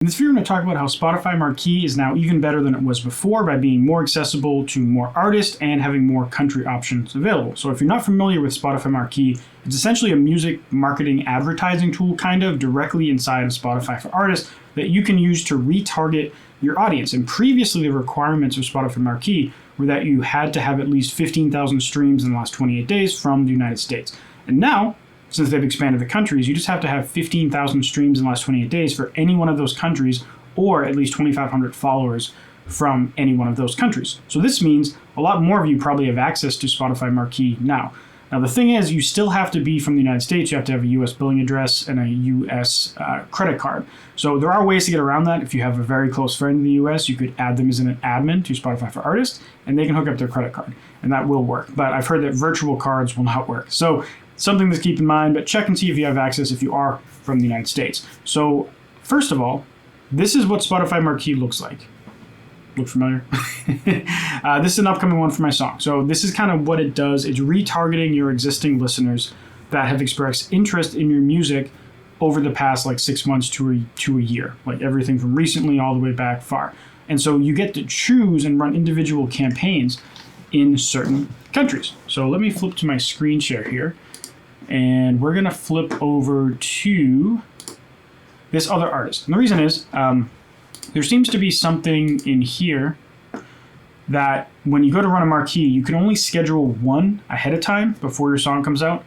In this video, I'm going to talk about how Spotify Marquee is now even better than it was before by being more accessible to more artists and having more country options available. So if you're not familiar with Spotify Marquee, it's essentially a music marketing advertising tool kind of directly inside of Spotify for Artists that you can use to retarget your audience. And previously, the requirements of Spotify Marquee were that you had to have at least 15,000 streams in the last 28 days from the United States. And now, since they've expanded the countries, you just have to have 15,000 streams in the last 28 days for any one of those countries, or at least 2,500 followers from any one of those countries. So this means a lot more of you probably have access to Spotify Marquee now. Now the thing is, you still have to be from the United States. You have to have a US billing address and a US credit card. So there are ways to get around that. If you have a very close friend in the US, you could add them as an admin to Spotify for Artists, and they can hook up their credit card, and that will work. But I've heard that virtual cards will not work. So something to keep in mind, but check and see if you have access if you are from the United States. So first of all, this is what Spotify Marquee looks like. Look familiar? This is an upcoming one for my song. So this is kind of what it does. It's retargeting your existing listeners that have expressed interest in your music over the past like 6 months to a year, like everything from recently all the way back far. And so you get to choose and run individual campaigns in certain countries. So let me flip to my screen share here. And we're going to flip over to this other artist. And the reason is there seems to be something in here that when you go to run a marquee, you can only schedule one ahead of time before your song comes out.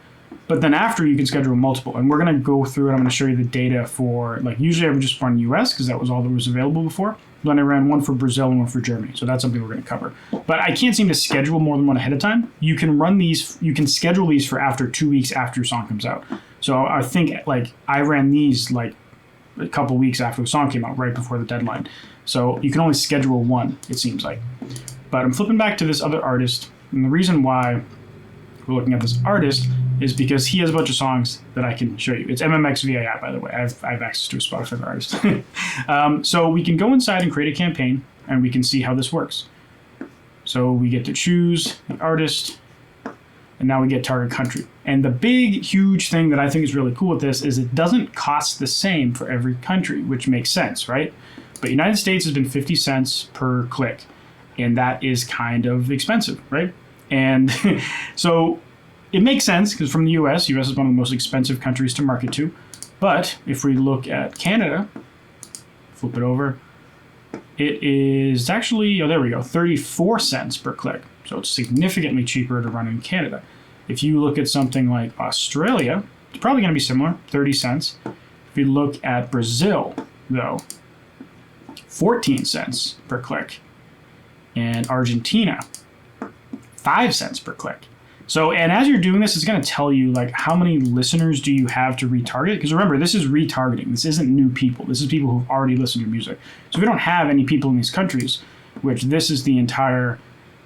But then after, you can schedule multiple. And we're going to go through it. I'm going to show you the data for, like, usually I would just run US because that was all that was available before. Then I ran one for Brazil and one for Germany. So that's something we're going to cover. But I can't seem to schedule more than one ahead of time. You can run these, you can schedule these for after 2 weeks after your song comes out. So I think, like, I ran these, like, a couple weeks after the song came out, right before the deadline. So you can only schedule one, it seems like. But I'm flipping back to this other artist. And the reason why we're looking at this artist is because he has a bunch of songs that I can show you. It's MMXVAI, by the way. I have access to a Spotify for Artists. So we can go inside and create a campaign, and we can see how this works. So we get to choose the artist, and now we get target country. And the big, huge thing that I think is really cool with this is it doesn't cost the same for every country, which makes sense, right? But United States has been 50 cents per click, and that is kind of expensive, right? And so it makes sense because from the US is one of the most expensive countries to market to. But if we look at Canada, flip it over, it is actually, oh, there we go, 34 cents per click. So it's significantly cheaper to run in Canada. If you look at something like Australia, it's probably going to be similar, 30 cents. If you look at Brazil, though, 14 cents per click. And Argentina, 5 cents per click. So, and as you're doing this, it's going to tell you, like, how many listeners do you have to retarget? Because remember, this is retargeting. This isn't new people. This is people who've already listened to music. So if we don't have any people in these countries, which this is the entire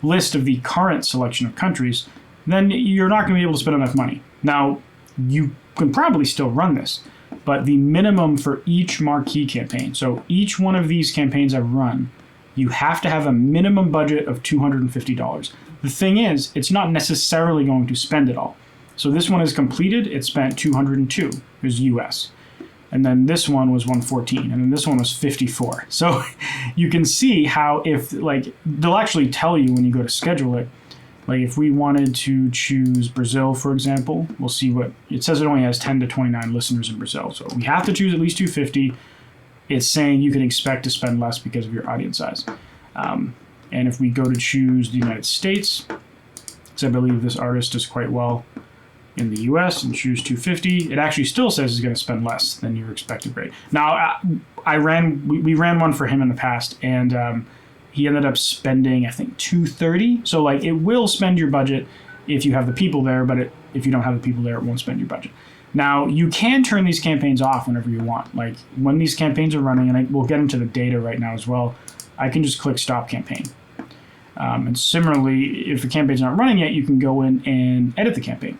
list of the current selection of countries, then you're not going to be able to spend enough money. Now, you can probably still run this, but the minimum for each marquee campaign, so each one of these campaigns I've run, you have to have a minimum budget of $250. The thing is, it's not necessarily going to spend it all. So this one is completed. It spent 202. It was US. And then this one was 114. And then this one was 54. So you can see how if, like, they'll actually tell you when you go to schedule it. Like if we wanted to choose Brazil, for example, we'll see what, it says it only has 10 to 29 listeners in Brazil. So we have to choose at least 250. It's saying you can expect to spend less because of your audience size. And if we go to choose the United States, because I believe this artist does quite well in the US, and choose 250, it actually still says he's going to spend less than your expected rate. Now, we ran one for him in the past, and he ended up spending, I think, 230. So, like, it will spend your budget if you have the people there, but if you don't have the people there, it won't spend your budget. Now, you can turn these campaigns off whenever you want. Like, when these campaigns are running, and we'll get into the data right now as well, I can just click Stop Campaign. And similarly, if the campaign's not running yet, you can go in and edit the campaign.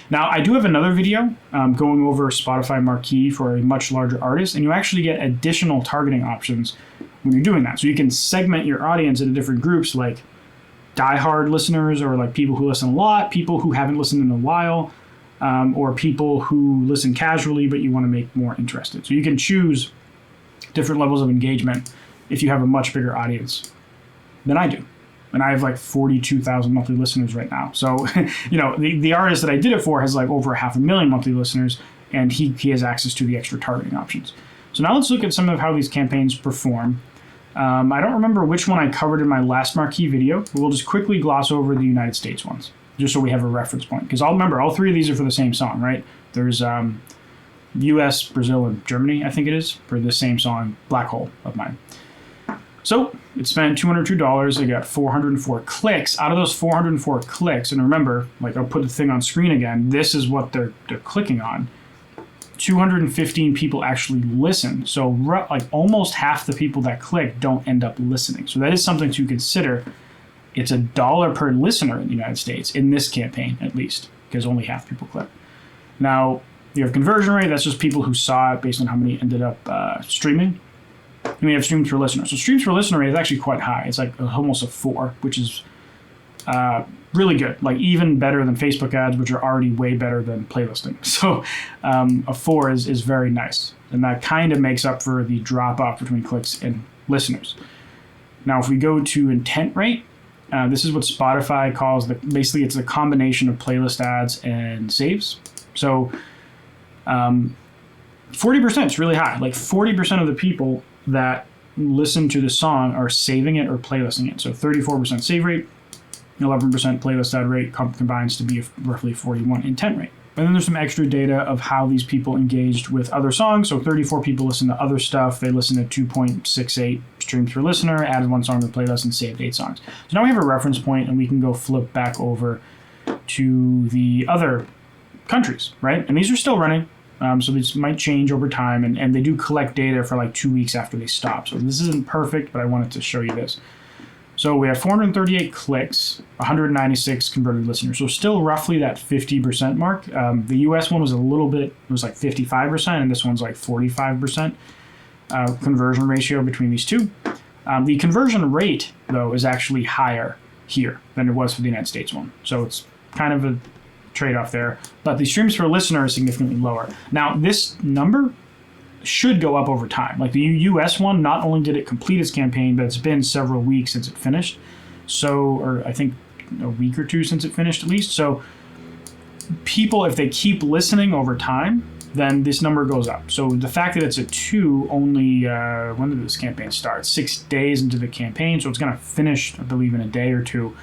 Now, I do have another video going over Spotify Marquee for a much larger artist, and you actually get additional targeting options when you're doing that. So you can segment your audience into different groups, like diehard listeners, or like people who listen a lot, people who haven't listened in a while, or people who listen casually but you want to make more interested. So you can choose different levels of engagement if you have a much bigger audience than I do. And I have like 42,000 monthly listeners right now. So, the artist that I did it for has like over 500,000 monthly listeners, and he has access to the extra targeting options. So now let's look at some of how these campaigns perform. I don't remember which one I covered in my last Marquee video, but we'll just quickly gloss over the United States ones, just so we have a reference point. Because all three of these are for the same song, right? There's US, Brazil, and Germany, I think it is, for the same song, Black Hole of Mine. So it spent $202. It got 404 clicks. Out of those 404 clicks, and remember, like I'll put the thing on screen again, this is what they're clicking on. 215 people actually listen. So like almost half the people that click don't end up listening. So that is something to consider. It's $1 per listener in the United States, in this campaign at least, because only half people click. Now, you have conversion rate. That's just people who saw it based on how many ended up streaming. And we have streams per listener. So streams per listener rate is actually quite high. It's like almost a 4, which is really good. Like even better than Facebook ads, which are already way better than playlisting. So a 4 is very nice. And that kind of makes up for the drop off between clicks and listeners. Now, if we go to intent rate, this is what Spotify calls basically it's a combination of playlist ads and saves. So 40% is really high. Like 40% of the people that listen to the song are saving it or playlisting it. So 34% save rate, 11% playlist ad rate combines to be roughly 41 intent rate. And then there's some extra data of how these people engaged with other songs. So 34 people listen to other stuff. They listened to 2.68 streams per listener, added 1 song to the playlist, and saved 8 songs. So now we have a reference point, and we can go flip back over to the other countries, right? And these are still running. So these might change over time, and they do collect data for like 2 weeks after they stop. So this isn't perfect, but I wanted to show you this. So we have 438 clicks, 196 converted listeners. So still roughly that 50% mark. The US one was it was like 55%, and this one's like 45% conversion ratio between these two. The conversion rate, though, is actually higher here than it was for the United States one. So it's kind of a trade-off there, but the streams per listener is significantly lower. Now, this number should go up over time. Like the US one, not only did it complete its campaign, but it's been several weeks since it finished. Or I think a week or two since it finished at least. So people, if they keep listening over time, then this number goes up. So the fact that it's a 2 only, when did this campaign start? 6 days into the campaign. So it's going to finish, I believe, in a day or two.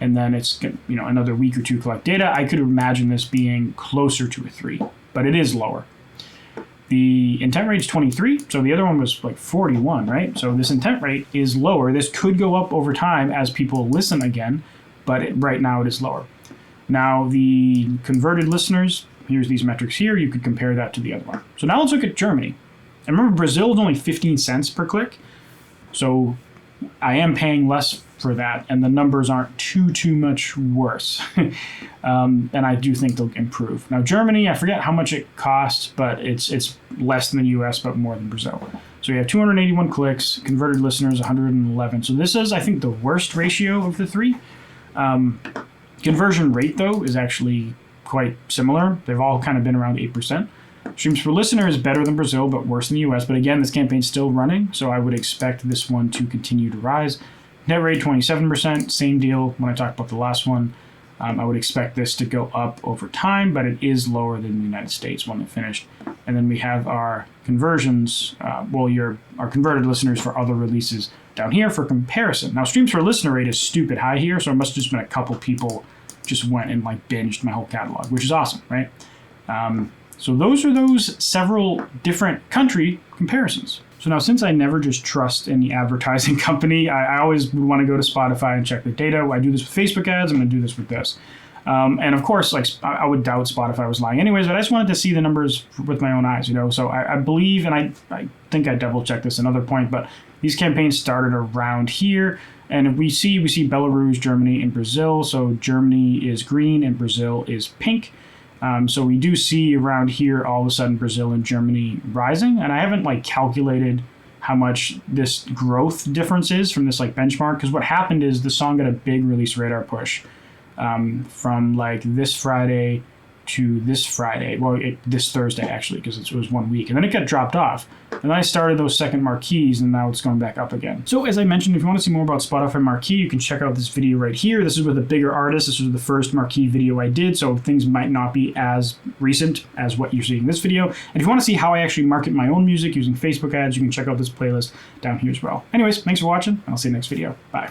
And then it's another week or two collect data. I could imagine this being closer to a 3, but it is lower. The intent rate is 23, so the other one was like 41, right? So this intent rate is lower. This could go up over time as people listen again, but right now it is lower. Now the converted listeners, here's these metrics here. You could compare that to the other one. So now let's look at Germany. And remember, Brazil is only 15 cents per click. So I am paying less for that, and the numbers aren't too much worse. And I do think they'll improve. Now Germany, I forget how much it costs, but it's less than the US, but more than Brazil. So you have 281 clicks, converted listeners 111. So this is, I think, the worst ratio of the 3. Conversion rate, though, is actually quite similar. They've all kind of been around 8%. Streams per listener is better than Brazil, but worse than the US. But again, this campaign's still running, so I would expect this one to continue to rise. Net rate 27%, same deal when I talked about the last one. I would expect this to go up over time, but it is lower than the United States when it finished. And then we have our conversions, our converted listeners for other releases down here for comparison. Now, streams per listener rate is stupid high here, so it must have just been a couple people just went and like binged my whole catalog, which is awesome, right? So those are those several different country comparisons. So now, since I never just trust any advertising company, I always want to go to Spotify and check the data. I do this with Facebook ads. I'm going to do this with this. And of course, like I would doubt Spotify was lying anyways, but I just wanted to see the numbers with my own eyes, So I believe, and I think I double checked this another point, but these campaigns started around here. And we see Belarus, Germany, and Brazil. So Germany is green and Brazil is pink. So we do see around here all of a sudden Brazil and Germany rising, and I haven't calculated how much this growth difference is from this benchmark, because what happened is the song got a big release radar push from this Friday to this Friday. Well, this Thursday, actually, because it was 1 week. And then it got dropped off. And then I started those second marquees, and now it's going back up again. So as I mentioned, if you want to see more about Spotify Marquee, you can check out this video right here. This is with a bigger artist. This was the first marquee video I did, so things might not be as recent as what you're seeing in this video. And if you want to see how I actually market my own music using Facebook ads, you can check out this playlist down here as well. Anyways, thanks for watching, and I'll see you next video. Bye.